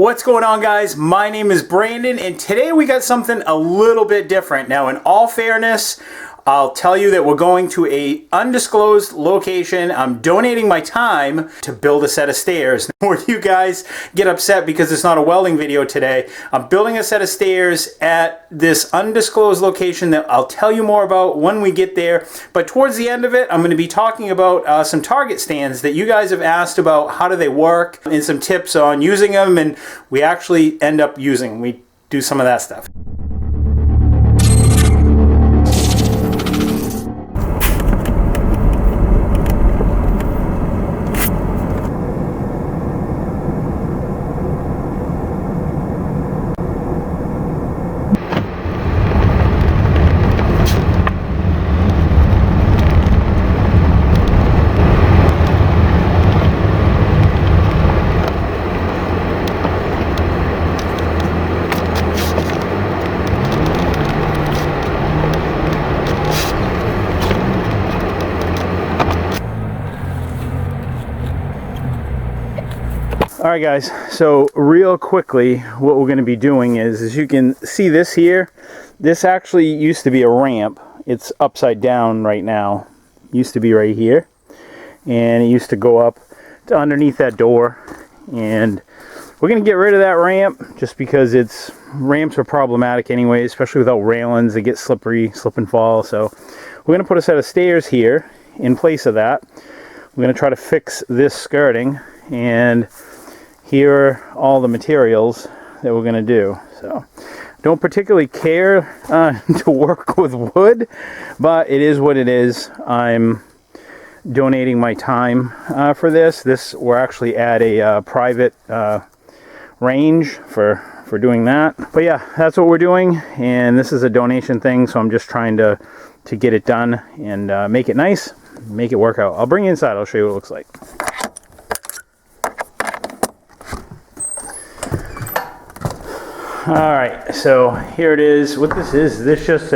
What's going on, guys? My name is Brandon, and today we got something a little bit different. Now, in all fairness, I'll tell you that we're going to an undisclosed location. I'm donating my time to build a set of stairs. Before you guys get upset because it's not a welding video today, I'm building a set of stairs at this undisclosed location that I'll tell you more about when we get there. But towards the end of it, I'm going to be talking about some target stands that you guys have asked about. How do they work, and some tips on using them, and we actually end up using. We do some of that stuff. Alright guys, so real quickly what we're going to be doing is, as you can see this here, this actually used to be a ramp. It's upside down right now. It used to be right here, and it used to go up to underneath that door, and we're going to get rid of that ramp just because ramps are problematic anyway, especially without railings. They get slippery, slip and fall. So we're going to put a set of stairs here in place of that. We're going to try to fix this skirting, and here are all the materials that we're going to do. So don't particularly care to work with wood, but it is what it is. I'm donating my time for this. We're actually at a private range for doing that. But yeah, that's what we're doing, and this is a donation thing, so I'm just trying to get it done and make it nice, make it work out. I'll bring you inside. I'll show you what it looks like. Alright, so here it is. What this is just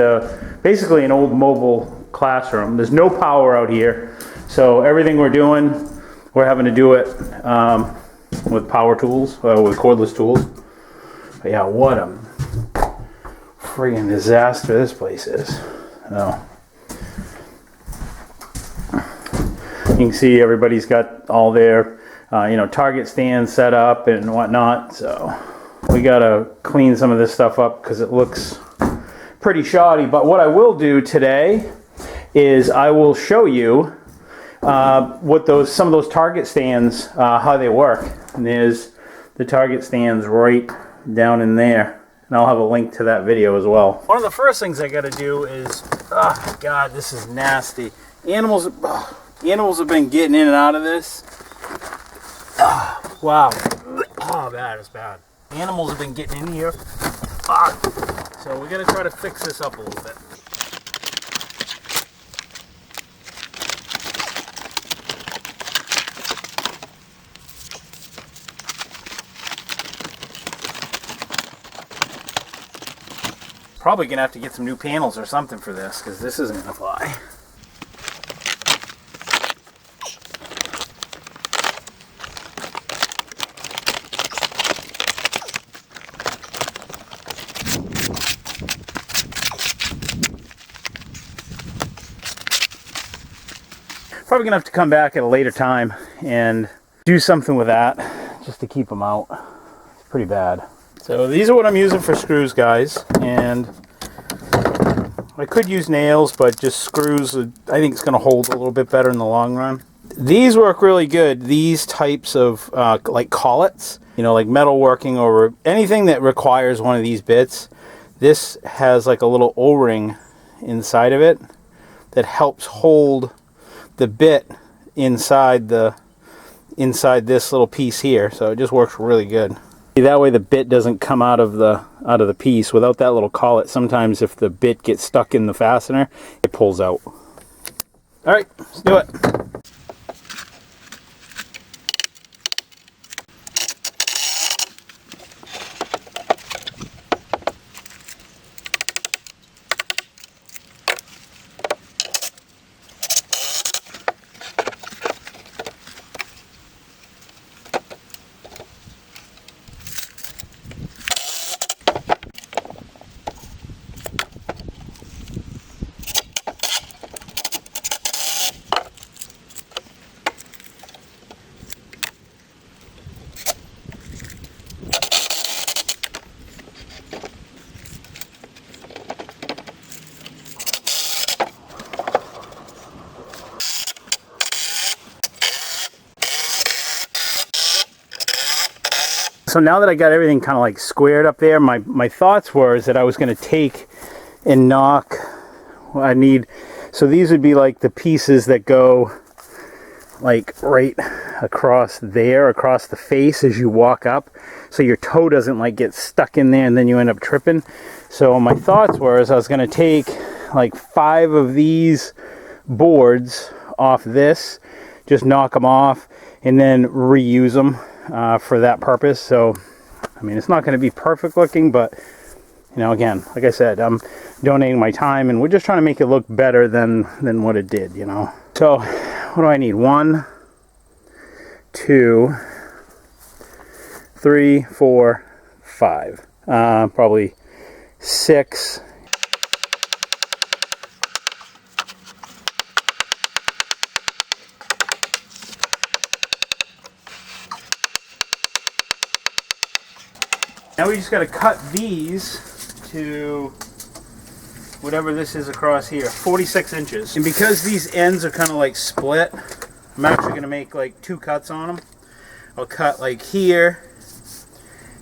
basically an old mobile classroom. There's no power out here, so everything we're doing, we're having to do it with power tools, with cordless tools. But yeah, what a friggin' disaster this place is. So, you can see everybody's got all their target stands set up and whatnot, so we gotta clean some of this stuff up because it looks pretty shoddy. But what I will do today is I will show you what some of those target stands, how they work. And there's the target stands right down in there, and I'll have a link to that video as well. One of the first things I gotta do is, oh god, this is nasty. Animals have been getting in and out of this. Oh, wow. Oh, that is bad. Animals have been getting in here. So we're going to try to fix this up a little bit. Probably going to have to get some new panels or something for this, because this isn't going to fly. Probably gonna have to come back at a later time and do something with that just to keep them out. It's pretty bad. So these are what I'm using for screws, guys, and I could use nails, but just screws, I think it's gonna hold a little bit better in the long run. These work really good. These types of like collets, like metalworking or anything that requires one of these bits. This has like a little O-ring inside of it that helps hold the bit inside this little piece here, so it just works really good. That way the bit doesn't come out of the piece. Without that little collet, sometimes if the bit gets stuck in the fastener, it pulls out. All right, let's do it. So now that I got everything kind of like squared up there, my thoughts were is that I was going to take and knock what I need. So these would be like the pieces that go like right across there, across the face as you walk up, so your toe doesn't like get stuck in there and then you end up tripping. So my thoughts were is I was going to take like 5 of these boards off this, just knock them off and then reuse them for that purpose. So I mean, it's not going to be perfect looking, but you know, again, like I said, I'm donating my time and we're just trying to make it look better than what it did, you know. So what do I need? 1, 2, 3, 4, 5, probably 6. Now we just got to cut these to whatever this is across here, 46 inches. And because these ends are kind of like split, I'm actually going to make like 2 cuts on them. I'll cut like here,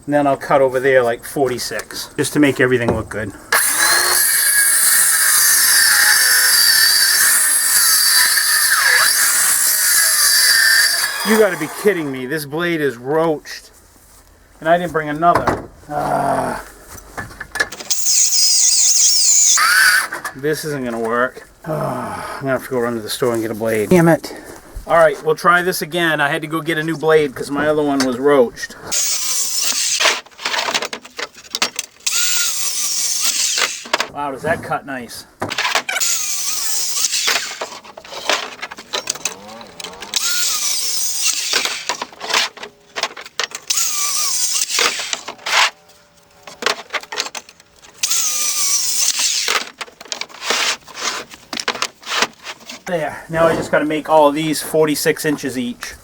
and then I'll cut over there like 46, just to make everything look good. You got to be kidding me. This blade is roached. And I didn't bring another. This isn't going to work. I'm going to have to go run to the store and get a blade. Damn it. Alright, we'll try this again. I had to go get a new blade because my other one was roached. Wow, does that cut nice. There, now I just got to make all of these 46 inches each.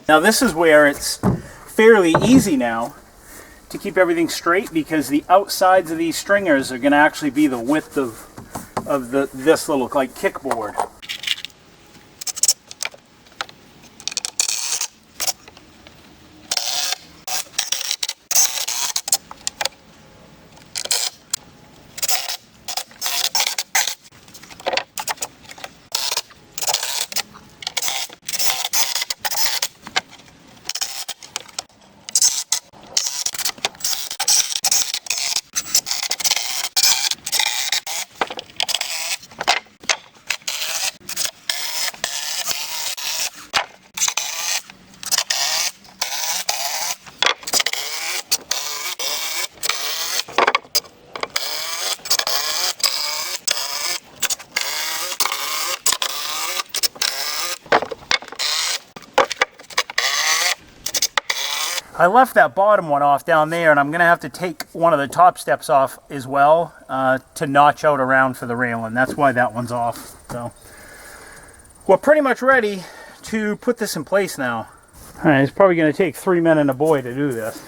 Now this is where it's fairly easy now to keep everything straight, because the outsides of these stringers are going to actually be the width of this little like kickboard. I left that bottom one off down there, and I'm going to have to take one of the top steps off as well to notch out around for the railing. That's why that one's off. So we're pretty much ready to put this in place now. All right, it's probably going to take 3 men and a boy to do this.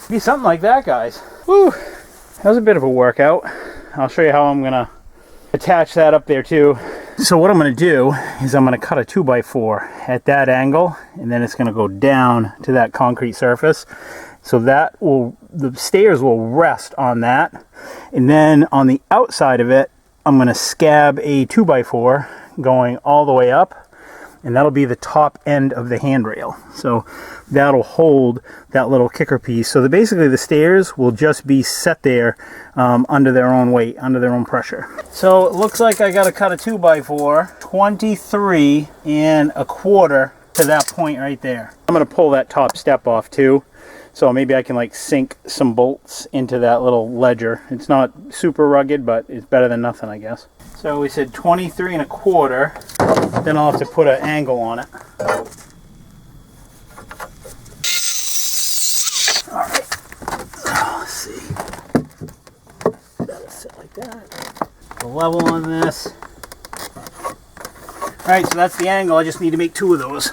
Be something like that, guys. Woo! That was a bit of a workout. I'll show you how I'm gonna attach that up there too. So what I'm gonna do is I'm gonna cut a 2x4 at that angle, and then it's gonna go down to that concrete surface. So that will, the stairs will rest on that, and then on the outside of it, I'm gonna scab a 2x4 going all the way up, and that'll be the top end of the handrail. So that'll hold that little kicker piece. So basically the stairs will just be set there under their own weight, under their own pressure. So it looks like I got to cut a 2x4, 23 1/4 to that point right there. I'm going to pull that top step off too. So maybe I can like sink some bolts into that little ledger. It's not super rugged, but it's better than nothing, I guess. So we said 23 1/4. Then I'll have to put an angle on it. All right. Let's see. That'll sit like that. The level on this. All right, so that's the angle. I just need to make 2 of those.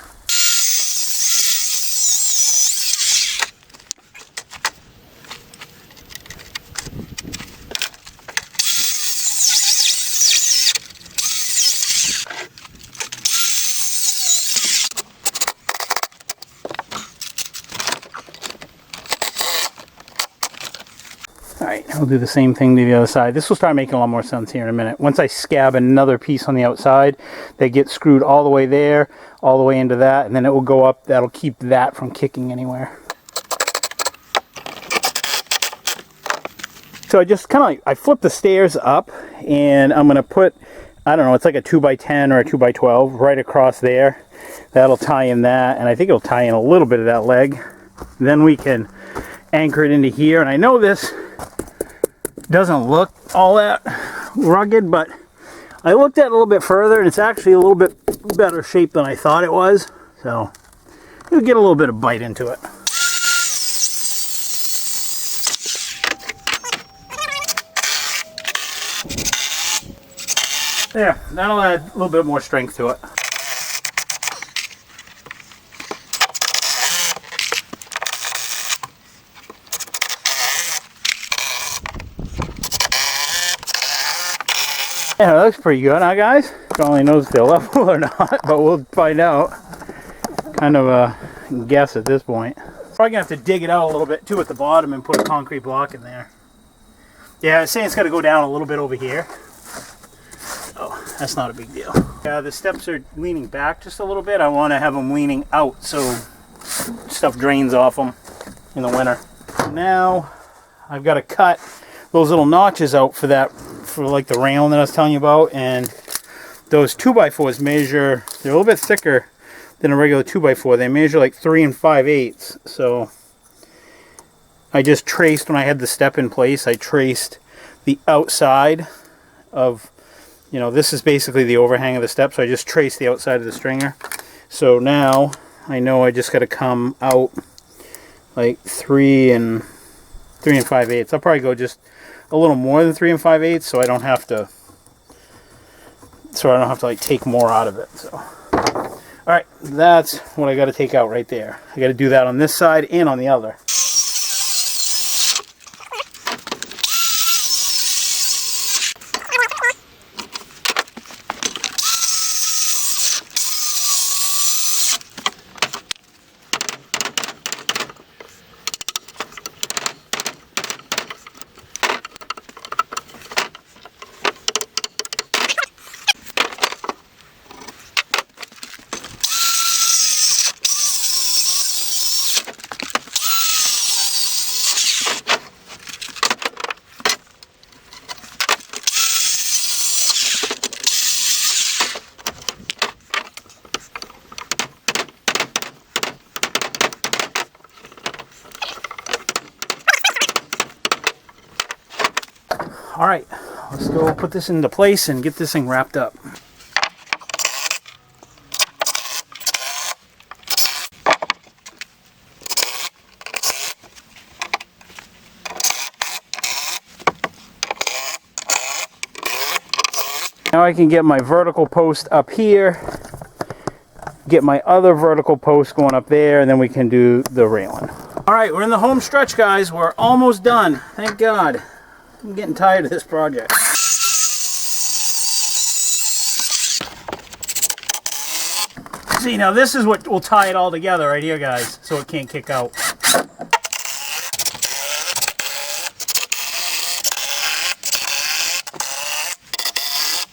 Alright, we'll do the same thing to the other side. This will start making a lot more sense here in a minute. Once I scab another piece on the outside, they get screwed all the way there, all the way into that, and then it will go up. That'll keep that from kicking anywhere. So I just kind of like, I flip the stairs up, and I'm going to put, I don't know, it's like a 2x10 or a 2x12 right across there. That'll tie in that, and I think it'll tie in a little bit of that leg. Then we can anchor it into here, and I know this doesn't look all that rugged, but I looked at it a little bit further and it's actually a little bit better shape than I thought it was, so you'll get a little bit of bite into it. There, that'll add a little bit more strength to it. Yeah, that looks pretty good, huh guys? God only knows if they're level or not, but we'll find out. Kind of a guess at this point. Probably gonna have to dig it out a little bit too at the bottom and put a concrete block in there. Yeah, I was saying it's gotta go down a little bit over here. Oh, that's not a big deal. Yeah, the steps are leaning back just a little bit. I want to have them leaning out so stuff drains off them in the winter. Now I've got to cut those little notches out for that, for like the railing that I was telling you about, and those 2x4s measure, they're a little bit thicker than a regular 2x4. They measure like 3 5/8. So I just traced, when I had the step in place, I traced the outside of, you know, this is basically the overhang of the step, so I just traced the outside of the stringer. So now I know I just got to come out like 3 5/8. I'll probably go just a little more than 3 5/8, so I don't have to like take more out of it. So all right, that's what I got to take out right there. I got to do that on this side and on the other. All right, let's go put this into place and get this thing wrapped up. Now I can get my vertical post up here, get my other vertical post going up there, and then we can do the railing. All right, we're in the home stretch, guys. We're almost done. Thank God. I'm getting tired of this project. See, now this is what will tie it all together right here, guys, so it can't kick out.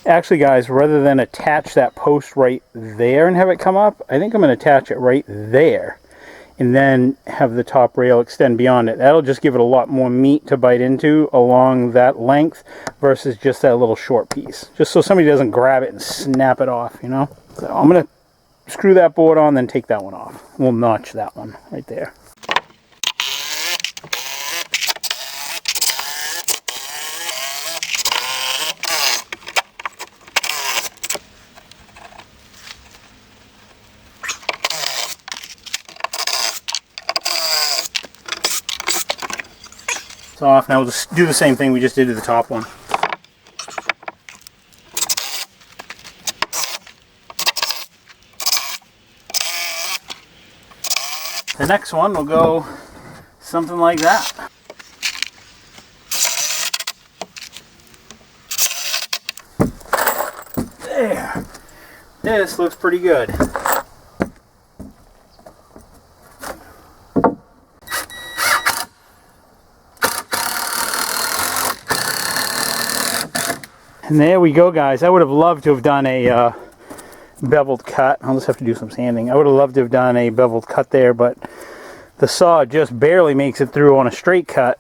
Actually, guys, rather than attach that post right there and have it come up, I think I'm going to attach it right there and then have the top rail extend beyond it. That'll just give it a lot more meat to bite into along that length versus just that little short piece. Just so somebody doesn't grab it and snap it off, you know? So I'm going to screw that board on, then take that one off. We'll notch that one right there. It's off. Now we'll just do the same thing we just did to the top one. The next one will go something like that. There. This looks pretty good. And there we go, guys. I would have loved to have done a beveled cut. I'll just have to do some sanding. I would have loved to have done a beveled cut there, but the saw just barely makes it through on a straight cut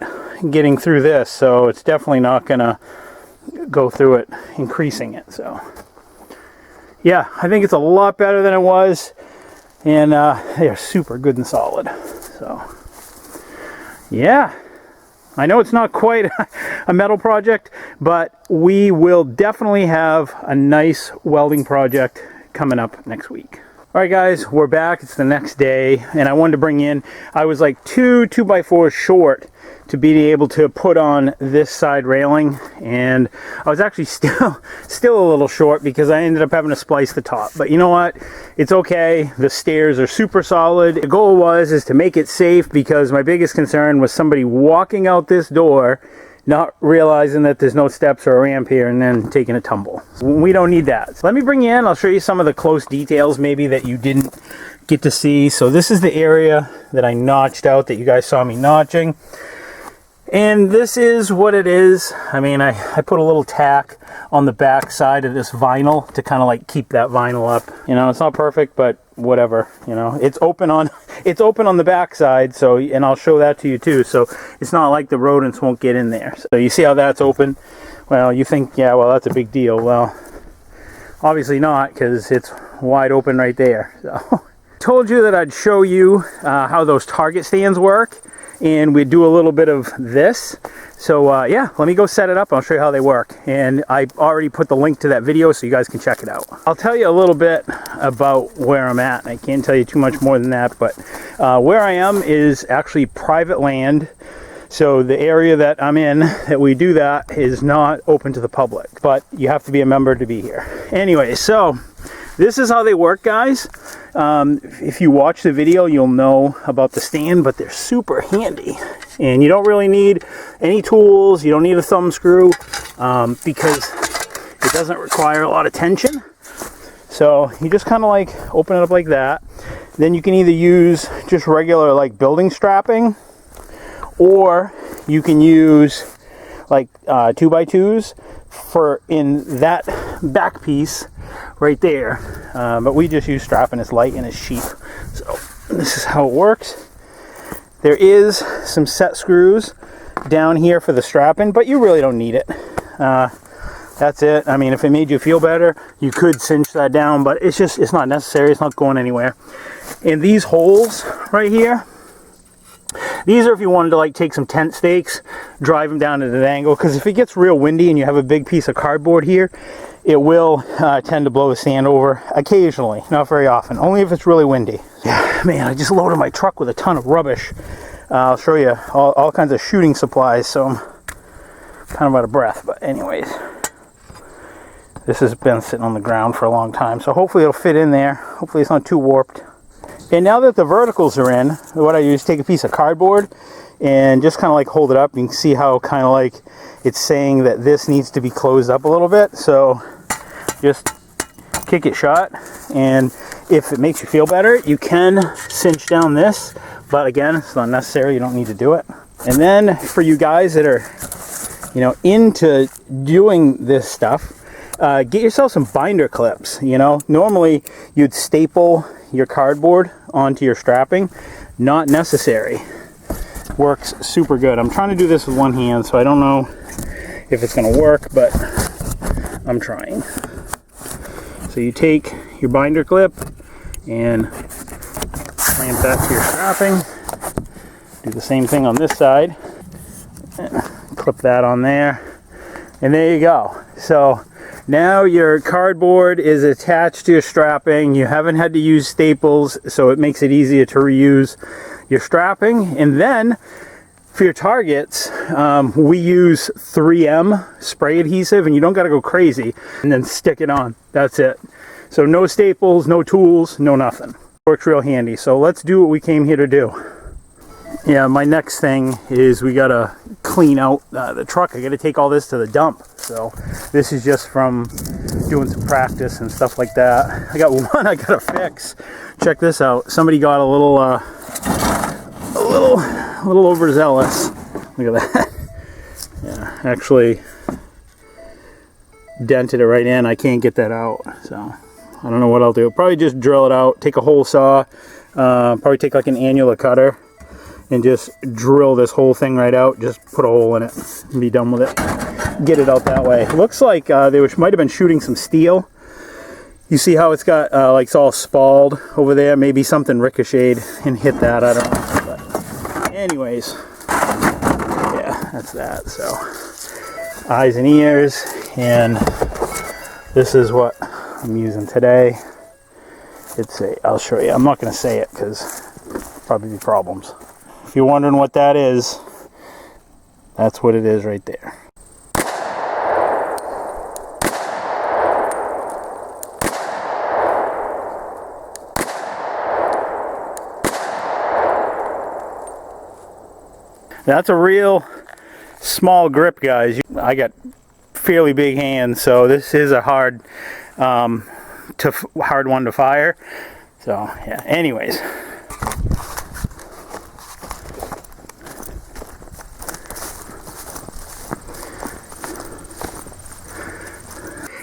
getting through this, so it's definitely not going to go through it, increasing it. So yeah, I think it's a lot better than it was, and they are super good and solid. So yeah, I know it's not quite a metal project, but we will definitely have a nice welding project coming up next week. All right, guys, we're back. It's the next day, and I wanted to bring in, I was like 2x4s short to be able to put on this side railing, and I was actually still a little short because I ended up having to splice the top. But you know what? It's okay. The stairs are super solid. The goal is to make it safe, because my biggest concern was somebody walking out this door not realizing that there's no steps or a ramp here and then taking a tumble. We don't need that. So let me bring you in. I'll show you some of the close details maybe that you didn't get to see. So this is the area that I notched out that you guys saw me notching. And this is what it is. I mean, I put a little tack on the back side of this vinyl to kind of like keep that vinyl up. You know, it's not perfect, but whatever, you know. It's open on the back side, so, and I'll show that to you too. So it's not like the rodents won't get in there. So you see how that's open? Well, you think, yeah, well, that's a big deal. Well, obviously not, because it's wide open right there. So told you that I'd show you how those target stands work, and we do a little bit of this. So yeah, let me go set it up. I'll show you how they work, and I already put the link to that video so you guys can check it out. I'll tell you a little bit about where I'm at. I can't tell you too much more than that, but where I am is actually private land. So the area that I'm in, that we do that, is not open to the public, but you have to be a member to be here. Anyway, so this is how they work, guys. If you watch the video, you'll know about the stand, but they're super handy. And you don't really need any tools. You don't need a thumb screw because it doesn't require a lot of tension. So you just kind of like open it up like that. Then you can either use just regular like building strapping, or you can use like 2x2s for in that back piece right there, but we just use strapping. It's light and it's cheap. So this is how it works. There is some set screws down here for the strapping, but you really don't need it. That's it. I mean, if it made you feel better, you could cinch that down, but it's not necessary. It's not going anywhere. And these holes right here, these are if you wanted to like take some tent stakes, drive them down at an angle, because if it gets real windy and you have a big piece of cardboard here, it will tend to blow the sand over occasionally, not very often, only if it's really windy. Yeah, man, I just loaded my truck with a ton of rubbish. I'll show you all kinds of shooting supplies, so I'm kind of out of breath. But anyways, this has been sitting on the ground for a long time, so hopefully it'll fit in there. Hopefully it's not too warped. And now that the verticals are in, what I do is take a piece of cardboard and just kind of like hold it up. You can see how kind of like it's saying that this needs to be closed up a little bit. So just kick it shut, and if it makes you feel better, you can cinch down this, but again, it's not necessary. You don't need to do it. And then for you guys that are, you know, into doing this stuff, get yourself some binder clips. You know, normally you'd staple your cardboard onto your strapping. Not necessary. Works super good. I'm trying to do this with one hand, so I don't know if it's going to work, but I'm trying. So you take your binder clip and clamp that to your strapping. Do the same thing on this side. Clip that on there. And there you go. So now your cardboard is attached to your strapping. You haven't had to use staples, so it makes it easier to reuse your strapping. And then for your targets, we use 3M spray adhesive, and you don't got to go crazy, and then stick it on. That's it. So no staples, no tools, no nothing. Works real handy. So let's do what we came here to do. Yeah, my next thing is we got to clean out the truck. I got to take all this to the dump. So this is just from doing some practice and stuff like that. I got one I got to fix. Check this out. Somebody got a little overzealous. Look at that. Yeah, actually dented it right in. I can't get that out. So I don't know what I'll do. Probably just drill it out. Take a hole saw. Probably take like an annular cutter and just drill this whole thing right out. Just put a hole in it and be done with it. Get it out that way. Looks like they might have been shooting some steel. You see how it's got like it's all spalled over there? Maybe something ricocheted and hit that. I don't know. But anyways, yeah, that's that. So eyes and ears, and this is what I'm using today. I'll show you. I'm not going to say it because probably be problems. If you're wondering what that is, that's what it is right there. That's a real small grip, guys. I got fairly big hands, so this is a hard one to fire. So yeah, anyways.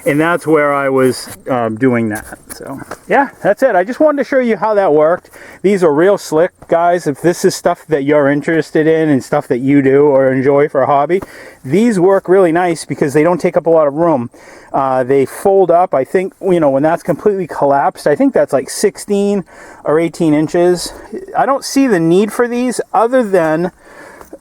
And that's where I was doing that. So yeah, that's it. I just wanted to show you how that worked. These are real slick, guys. If this is stuff that you're interested in and stuff that you do or enjoy for a hobby, these work really nice because they don't take up a lot of room. They fold up. I think, you know, when that's completely collapsed, I think that's like 16 or 18 inches. I don't see the need for these other than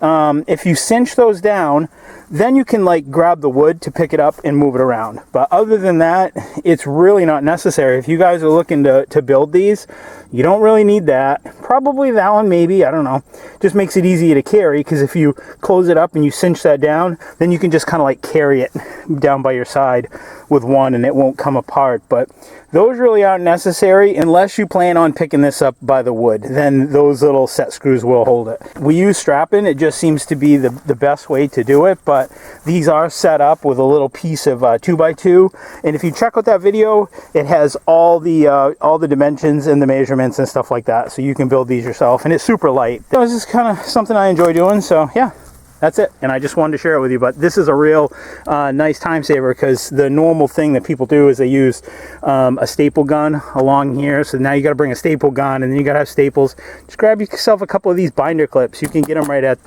if you cinch those down, then you can like grab the wood to pick it up and move it around. But other than that, it's really not necessary. If you guys are looking to build these, you don't really need that. Probably that one, maybe, I don't know. Just makes it easier to carry, because if you close it up and you cinch that down, then you can just kind of like carry it down by your side with one and it won't come apart. But those really aren't necessary unless you plan on picking this up by the wood. Then those little set screws will hold it. We use strapping. It just seems to be the best way to do it. But these are set up with a little piece of 2x2. And if you check out that video, it has all the dimensions and the measurements and stuff like that. So you can build these yourself. And it's super light. That was just kind of something I enjoy doing. So yeah. That's it, and I just wanted to share it with you. But this is a real nice time saver, because the normal thing that people do is they use a staple gun along here. So now you got to bring a staple gun, and then you got to have staples. Just grab yourself a couple of these binder clips. You can get them right at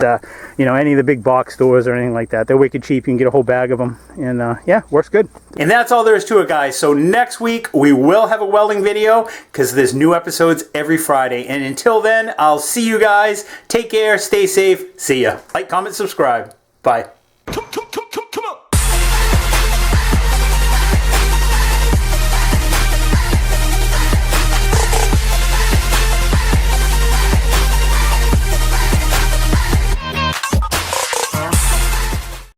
any of the big box stores or anything like that. They're wicked cheap. You can get a whole bag of them, and yeah, works good. And that's all there is to it, guys. So next week we will have a welding video, because there's new episodes every Friday. And until then, I'll see you guys. Take care. Stay safe. See ya. Like, comment, subscribe. Bye.